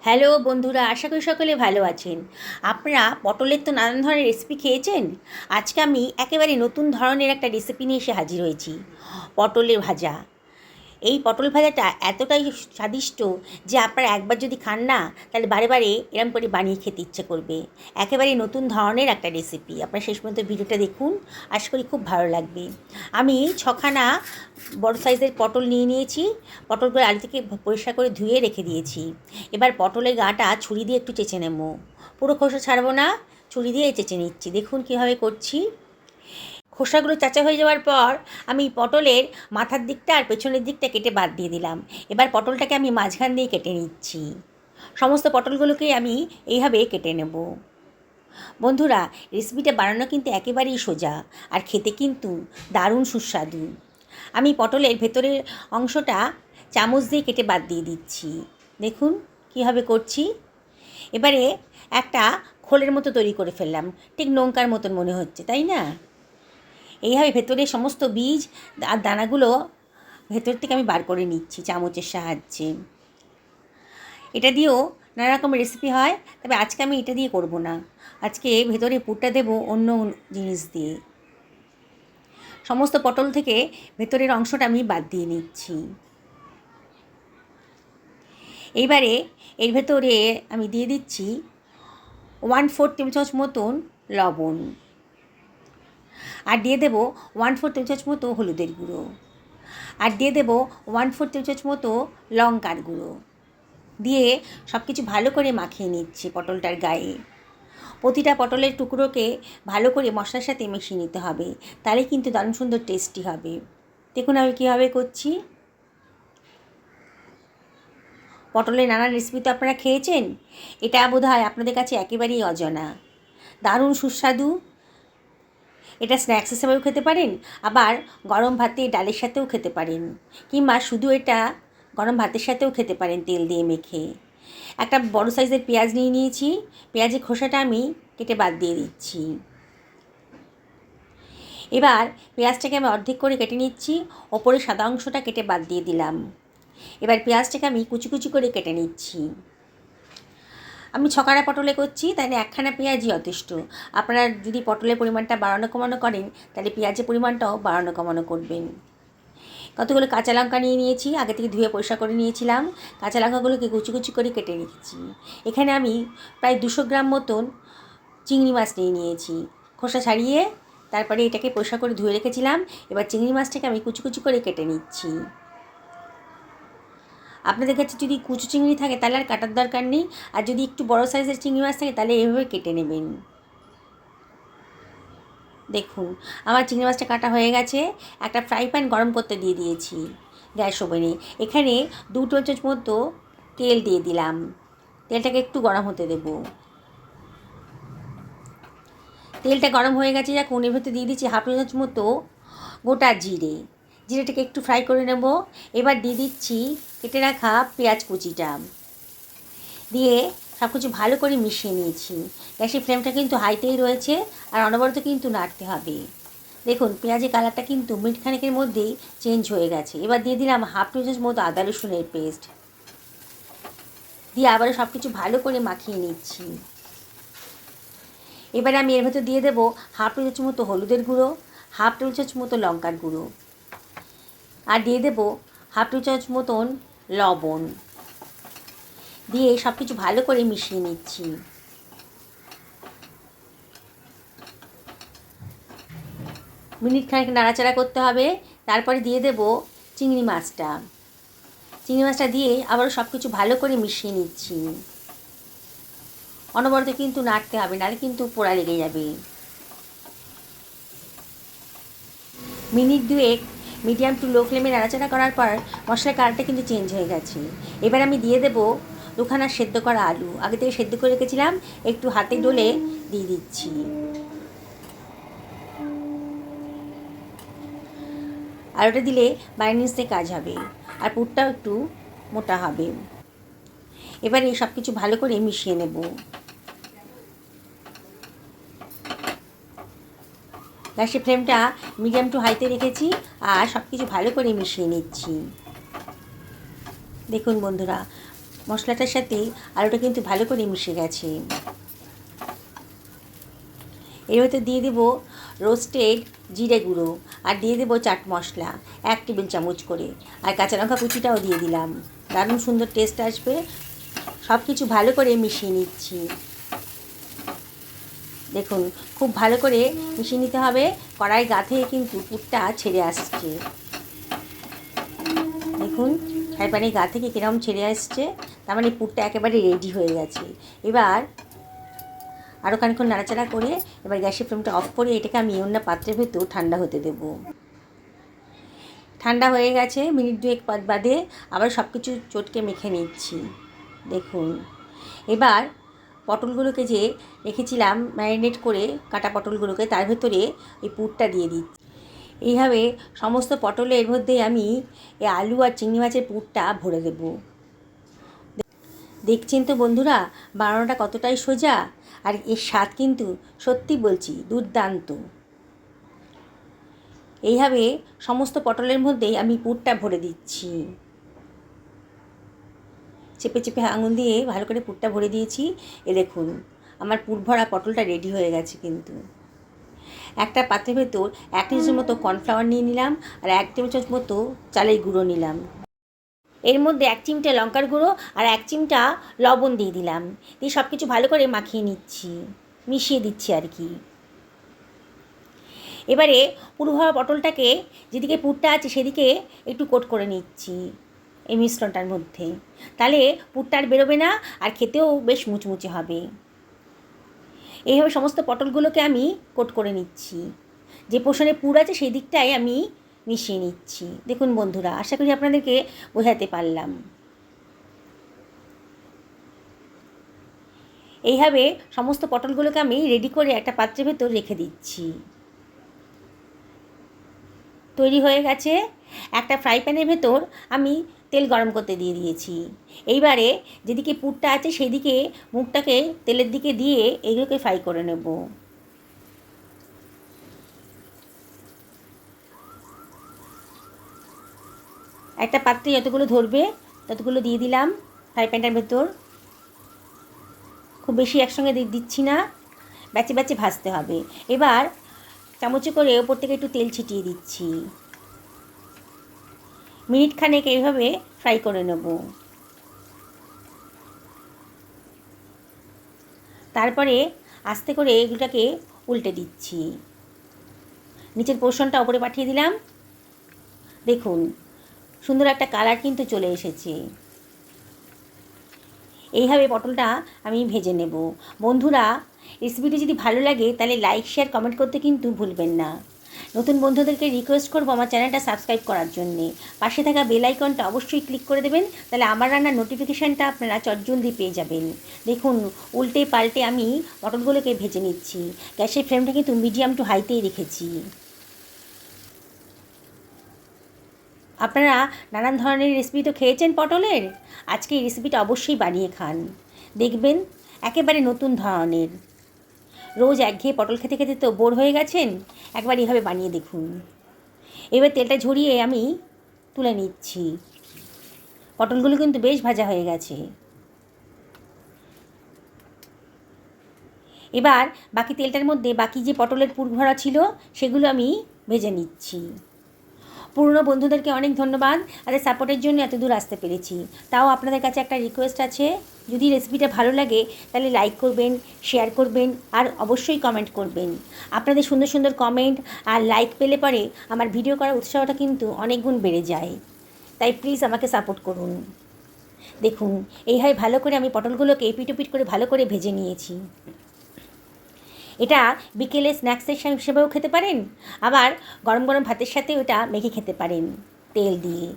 Hello বন্ধুরা, আশা করি সকলে ভালো আছেন। আপনারা পটলের তো নানান ধরনের রেসিপি খেয়েছেন। আজকে আমি একেবারে নতুন ধরনের একটা রেসিপি নিয়ে এসে হাজির হয়েছি, পটলের ভাজা। এই পটল ভাজাটা এতটাই স্বাদিষ্ট যে আপনারা একবার যদি খান না, তাহলে বারে বারে এরম করে বানিয়ে খেতে ইচ্ছে করবে। একেবারে নতুন ধরনের একটা রেসিপি, আপনারা শেষ পর্যন্ত ভিডিওটা দেখুন, আশা করি খুব ভালো লাগবে। আমি ছখানা বড় সাইজের পটল নিয়ে নিয়েছি। পটলগুলো আলু থেকে পরিষ্কার করে ধুয়ে রেখে দিয়েছি। এবার পটলের গাটা ছুরি দিয়ে একটু চেঁচে নেব, পুরো খোসা ছাড়বো না, ছুরি দিয়ে চেঁচে নিচ্ছি। দেখুন কীভাবে করছি। খোসাগুলো চাচা হয়ে যাওয়ার পর আমি পটলের মাথার দিকটা আর পেছনের দিকটা কেটে বাদ দিয়ে দিলাম। এবার পটলটাকে আমি মাঝখান দিয়ে কেটে নিচ্ছি। সমস্ত পটলগুলোকেই আমি এইভাবে কেটে নেব। বন্ধুরা, রেসিপিটা বানানো কিন্তু একেবারেই সোজা, আর খেতে কিন্তু দারুণ সুস্বাদু। আমি পটলের ভেতরের অংশটা চামচ দিয়ে কেটে বাদ দিয়ে দিচ্ছি। দেখুন কীভাবে করছি। এবারে একটা খোলের মতো তৈরি করে ফেললাম, ঠিক নৌকার মতন মনে হচ্ছে, তাই না? এইভাবে ভেতরে সমস্ত বীজ আর দানাগুলো ভেতর থেকে আমি বার করে নিচ্ছি চামচের সাহায্যে। এটা দিয়েও নানা রকম রেসিপি হয়, তবে আজকে আমি এটা দিয়ে করব না। আজকে ভেতরে পুরটা দেব অন্য জিনিস দিয়ে। সমস্ত পটল থেকে ভেতরের অংশটা আমি বাদ দিয়ে নিচ্ছি। এইবারে এর ভেতরে আমি দিয়ে দিচ্ছি 1/4 টেবিল চামচ মতন লবণ, আর দিয়ে দেবো 1/4 টেবিল চামচ মতো হলুদের গুঁড়ো, আর দিয়ে দেবো 1/4 টেবিল চামচ মতো লঙ্কার গুঁড়ো দিয়ে সব কিছু ভালো করে মাখিয়ে নিচ্ছি পটলটার গায়ে। প্রতিটা পটলের টুকরোকে ভালো করে মশলার সাথে মিশিয়ে নিতে হবে, তাহলে কিন্তু দারুণ সুন্দর টেস্টি হবে। দেখুন আমি কীভাবে করছি। পটলের নানান রেসিপি তো আপনারা খেয়েছেন, এটা বোধহয় আপনাদের কাছে একেবারেই অজানা। দারুণ সুস্বাদু। এটা স্ন্যাক্স হিসেবেও খেতে পারেন, আবার গরম ভাতে ডালের সাথেও খেতে পারেন, কিংবা শুধু এটা গরম ভাতের সাথেও খেতে পারেন তেল দিয়ে মেখে। একটা বড় সাইজের পেঁয়াজ নিয়ে নিয়েছি, পেঁয়াজের খোসাটা আমি কেটে বাদ দিয়ে দিচ্ছি। এবার পেঁয়াজটাকে আমি অর্ধেক করে কেটে নিচ্ছি, ওপরে সাদা অংশটা কেটে বাদ দিয়ে দিলাম। এবার পেঁয়াজটাকে আমি কুচি কুচি করে কেটে নিচ্ছি। আমি ছখানা পটলে করছি, তাহলে একখানা পেঁয়াজই যথেষ্ট। আপনারা যদি পটলের পরিমাণটা বাড়ানো কমানো করেন, তাহলে পেঁয়াজের পরিমাণটাও বাড়ানো কমানো করবেন। কতগুলো কাঁচা লঙ্কা নিয়ে নিয়েছি, আগে থেকে ধুয়ে পরিষ্কার করে নিয়েছিলাম। কাঁচা লঙ্কাগুলোকে কুচি কুচি করে কেটে রেখেছি। এখানে আমি প্রায় 200 গ্রাম মতন চিংড়ি মাছ নিয়ে নিয়েছি, খোসা ছাড়িয়ে তারপরে এটাকে পরিষ্কার করে ধুয়ে রেখেছিলাম। এবার চিংড়ি মাছটাকে আমি কুচি কুচি করে কেটে নিচ্ছি। আপনাদের কাছে যদি কুচু চিংড়ি থাকে তাহলে আর কাটার দরকার নেই, আর যদি একটু বড় সাইজের চিংড়ি মাছ থাকে তাহলে এভাবে কেটে নেবেন। দেখুন আমার চিংড়ি মাছটা কাটা হয়ে গেছে। একটা ফ্রাই প্যান গরম করতে দিয়ে দিয়েছি গ্যাস ওভেনে। এখানে 2 টেবিল চামচ মতো তেল দিয়ে দিলাম। তেলটাকে একটু গরম হতে দেব। তেলটা গরম হয়ে গেছে, যা কোণের ভেতরে দিয়ে দিচ্ছি 1/2 চামচ মতো গোটা জিরে। জিরেটাকে একটু ফ্রাই করে নেব। এবার দিয়ে দিচ্ছি কেটে রাখা পেঁয়াজ কুচিটা, দিয়ে সব কিছু ভালো করে মিশিয়ে নিয়েছি। গ্যাসের ফ্লেমটা কিন্তু হাইতেই রয়েছে, আর অনবরত কিন্তু নাড়তে হবে। দেখুন পেঁয়াজের কালারটা কিন্তু মিনিট খানেকের মধ্যেই চেঞ্জ হয়ে গেছে। এবার দিয়ে দিলাম 1/2 টেবিল চামচ মতো আদা রসুনের পেস্ট, দিয়ে আবারও সব কিছু ভালো করে মাখিয়ে নিচ্ছি। এবারে আমি এর ভেতর দিয়ে দেবো 1/2 টেবিল চামচ মতো হলুদের গুঁড়ো, 1/2 টেবিল চামচ মতো লঙ্কার গুঁড়ো, আর দিয়ে দেবো 1/2 টেবিল চামচ মতন লবণ, দিয়ে সব কিছু ভালো করে মিশিয়ে নিচ্ছি। মিনিট খানেক নাড়াচাড়া করতে হবে। তারপরে দিয়ে দেব চিংড়ি মাছটা। চিংড়ি মাছটা দিয়ে আবারও সব কিছু ভালো করে মিশিয়ে নিচ্ছি। অনবরত কিন্তু নাড়তে হবে, নাহলে কিন্তু পোড়া লেগে যাবে। মিনিট 2 মিডিয়াম টু লো ফ্লেমে নাড়াচাড়া করার পর মশলার কালারটা কিন্তু চেঞ্জ হয়ে গেছে। এবার আমি দিয়ে দেবো 2খানা সেদ্ধ করা আলু, আগে থেকে সেদ্ধ করে রেখেছিলাম, একটু হাতে ডলে দিয়ে দিচ্ছি। আলুটা দিলে বাইন্ডিংসে কাজ হবে, আর পুরটাও একটু মোটা হবে। এবারে সব কিছু ভালো করে মিশিয়ে নেব। গ্যাসের ফ্লেমটা মিডিয়াম টু হাইতে রেখেছি, আর সব কিছু ভালো করে মিশিয়ে নিচ্ছি। দেখুন বন্ধুরা, মশলাটার সাথে আলুটা কিন্তু ভালো করে মিশে গেছে। এর মধ্যে দিয়ে দেবো রোস্টেড জিরে গুঁড়ো, আর দিয়ে দেবো চাট মশলা 1 টেবিল চামচ করে, আর কাঁচা লঙ্কা কুচিটাও দিয়ে দিলাম। দারুণ সুন্দর টেস্ট আসবে। সব কিছু ভালো করে মিশিয়ে নিচ্ছি। দেখুন, খুব ভালো করে মিশিয়ে নিতে হবে। কড়াই গা থেকে কিন্তু পুরটা ছেড়ে আসছে। দেখুন ফ্রাই প্যানের গা থেকে কীরকম ছেড়ে আসছে, তার মানে পুরটা একেবারে রেডি হয়ে গেছে। এবার আরও খানিকক্ষণ নাড়াচাড়া করে এবার গ্যাসের ফ্লেমটা অফ করে এটাকে আমি অন্য পাত্রের ভেতর ঠান্ডা হতে দেব। ঠান্ডা হয়ে গেছে, মিনিট 2 বাদে আবার সব কিছু চটকে মেখে নিচ্ছি। দেখুন এবার পটলগুলোকে যে রেখেছিলাম ম্যারিনেট করে, কাটা পটলগুলোকে তার ভেতরে এই পুরটা দিয়ে দিচ্ছি। এইভাবে সমস্ত পটলের মধ্যে আমি এই আলু আর চিংড়ি মাছের পুরটা ভরে দেব। দেখছেন তো বন্ধুরা, বানানোটা কতটাই সোজা, আর এর স্বাদ কিন্তু সত্যি বলছি দুর্দান্ত। এইভাবে সমস্ত পটলের মধ্যেই আমি পুরটা ভরে দিচ্ছি। চেপে চেপে আঙুল দিয়ে ভালো করে পুরটা ভরে দিয়েছি। এ দেখুন আমার পুর ভরা পটলটা রেডি হয়ে গেছে। কিন্তু একটা পাত্রের ভেতর 1 টেবিল মতো কর্নফ্লাওয়ার নিয়ে নিলাম, আর 1 টেবিল চামচ মতো চালের গুঁড়ো নিলাম। এর মধ্যে 1 চিমটা লঙ্কার গুঁড়ো আর 1 চিমটা লবণ দিয়ে দিলাম। দিয়ে সব কিছু ভালো করে মাখিয়ে নিচ্ছি, মিশিয়ে দিচ্ছি আর কি। এবারে পুর ভরা পটলটাকে যেদিকে পুরটা আছে সেদিকে একটু কোট করে নিচ্ছি এই মিশ্রণটার মধ্যে, তাহলে পুরটা আর বেরোবে না, আর খেতেও বেশ মুচমুচে হবে। এইভাবে সমস্ত পটলগুলোকে আমি কোট করে নিচ্ছি। যে পোর্শনে পুর আছে সেই দিকটাই আমি মিশিয়ে নিচ্ছি। দেখুন বন্ধুরা, আশা করি আপনাদেরকে বোঝাতে পারলাম। এইভাবে সমস্ত পটলগুলোকে আমি রেডি করে একটা পাত্রের ভেতর রেখে দিচ্ছি। তৈরি হয়ে গেছে। একটা ফ্রাই প্যানের ভেতর আমি তেল গরম করতে দিয়ে দিয়েছি। এইবারে যেদিকে পুরটা আছে সেই দিকে মুখটাকে তেলের দিকে দিয়ে এইগুলোকে ফ্রাই করে নেব। একটা পাত্রে যতগুলো ধরবে ততগুলো দিয়ে দিলাম ফ্রাই প্যানটার ভেতর। খুব বেশি একসঙ্গে দিচ্ছি না, ব্যাচে ব্যাচে ভাজতে হবে। এবার চামচে করে ওপর থেকে একটু তেল ছিটিয়ে দিচ্ছি। মিনিট খানেক এইভাবে ফ্রাই করে নেব। তারপরে আস্তে করে এগুলোটাকে উল্টে দিচ্ছি। নিচের পোর্শনটা ওপরে পাঠিয়ে দিলাম। দেখুন সুন্দর একটা কালার কিন্তু চলে এসেছে। এইভাবে পটলটা আমি ভেজে নেব। বন্ধুরা, রেসিপিটি যদি ভালো লাগে তাহলে লাইক শেয়ার কমেন্ট করতে কিন্তু ভুলবেন না। নতুন বন্ধুদেরকে রিকোয়েস্ট করবো আমার চ্যানেলটা সাবস্ক্রাইব করার জন্যে। পাশে থাকা বেল আইকনটা অবশ্যই ক্লিক করে দেবেন, তাহলে আমার রান্নার নোটিফিকেশানটা আপনারা চটজলদি পেয়ে যাবেন। দেখুন উল্টে পাল্টে আমি পটলগুলোকে ভেজে নিচ্ছি। গ্যাসের ফ্লেমটা কিন্তু মিডিয়াম টু হাইতেই রেখেছি। আপনারা নানান ধরনের রেসিপি তো খেয়েছেন পটলের, আজকে এই রেসিপিটা অবশ্যই বানিয়ে খান, দেখবেন একেবারে নতুন ধরনের। রোজ একঘেয়ে পটল খেতে খেতে তো বোর হয়ে গেছেন, একবার এভাবে বানিয়ে দেখুন। এবার তেলটা ঝরিয়ে আমি তুলে নিচ্ছি। পটলগুলো কিন্তু বেশ ভাজা হয়ে গেছে। এবার বাকি তেলটার মধ্যে বাকি যে পটলের পুর ভরা ছিল সেগুলো আমি ভেজে নিচ্ছি। পুরনো বন্ধুদেরকে অনেক ধন্যবাদ, তাদের সাপোর্টের জন্য এত দূর আসতে পেরেছি। তাও আপনাদের কাছে একটা রিকোয়েস্ট আছে, যদি রেসিপিটা ভালো লাগে তাহলে লাইক করবেন, শেয়ার করবেন, আর অবশ্যই কমেন্ট করবেন। আপনাদের সুন্দর সুন্দর কমেন্ট আর লাইক পেলে পরে আমার ভিডিও করার উৎসাহটা কিন্তু অনেক গুণ বেড়ে যায়। তাই প্লিজ আমাকে সাপোর্ট করুন। দেখুন এইভাবে ভালো করে আমি পটলগুলোকে এপিট ওপিট করে ভালো করে ভেজে নিয়েছি। এটা বিকেলে স্ন্যাক্সের হিসেবেও খেতে পারেন, আবার গরম গরম ভাতের সাথে ওটা মেখে খেতে পারেন তেল দিয়ে।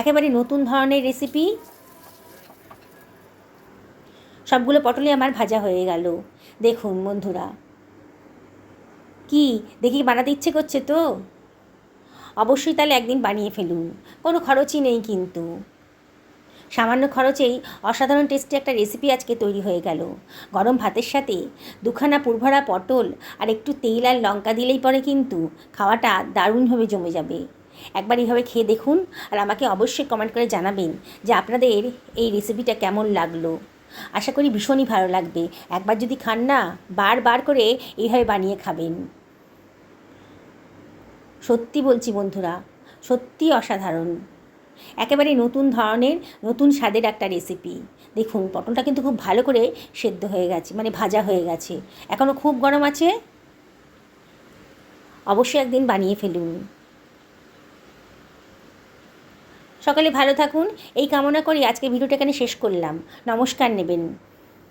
একেবারে নতুন ধরনের রেসিপি। সবগুলো পটলই আমার ভাজা হয়ে গেল। দেখুন বন্ধুরা, কি দেখি বানাতে ইচ্ছে করছে তো? অবশ্যই তাহলে একদিন বানিয়ে ফেলুন, কোনো খরচই নেই কিন্তু। সামান্য খরচেই অসাধারণ টেস্টি একটা রেসিপি আজকে তৈরি হয়ে গেল। গরম ভাতের সাথে দুখানা পুরভরা পটল আর একটু তেল আর লঙ্কা দিলেই পরে কিন্তু খাওয়াটা দারুণভাবে জমে যাবে। একবার এইভাবে খেয়ে দেখুন, আর আমাকে অবশ্যই কমেন্ট করে জানাবেন যে আপনাদের এই রেসিপিটা কেমন লাগলো। আশা করি ভীষণই ভালো লাগবে। একবার যদি খান না, বারবার করে এইভাবে বানিয়ে খাবেন। সত্যি বলছি বন্ধুরা, সত্যি অসাধারণ। একেবারে নতুন ধরনের, নতুন স্বাদের একটা রেসিপি। দেখুন পটলটা কিন্তু খুব ভালো করে সেদ্ধ হয়ে গেছে, মানে ভাজা হয়ে গেছে। এখনও খুব গরম আছে। অবশ্যই একদিন বানিয়ে ফেলুন। সকলে ভালো থাকুন এই কামনা করি আজকে ভিডিওটা এখানে শেষ করলাম। নমস্কার নেবেন।